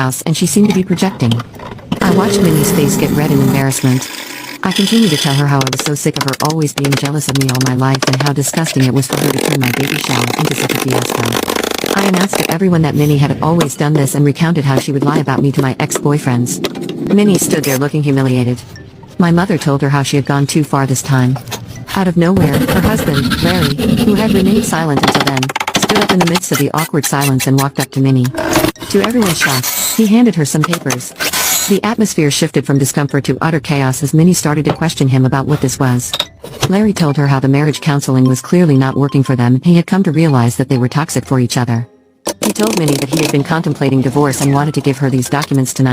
house and she seemed to be projecting. I watched Minnie's face get red in embarrassment. I continued to tell her how I was so sick of her always being jealous of me all my life and how disgusting it was for her to turn my baby shower into such a fiasco. I announced to everyone that Minnie had always done this and recounted how she would lie about me to my ex-boyfriends. Minnie stood there looking humiliated. My mother told her how she had gone too far this time. Out of nowhere, her husband, Larry, who had remained silent until then, stood up in the midst of the awkward silence and walked up to Minnie. To everyone's shock, he handed her some papers. The atmosphere shifted from discomfort to utter chaos as Minnie started to question him about what this was. Larry told her how the marriage counseling was clearly not working for them and he had come to realize that they were toxic for each other. He told Minnie that he had been contemplating divorce and wanted to give her these documents tonight.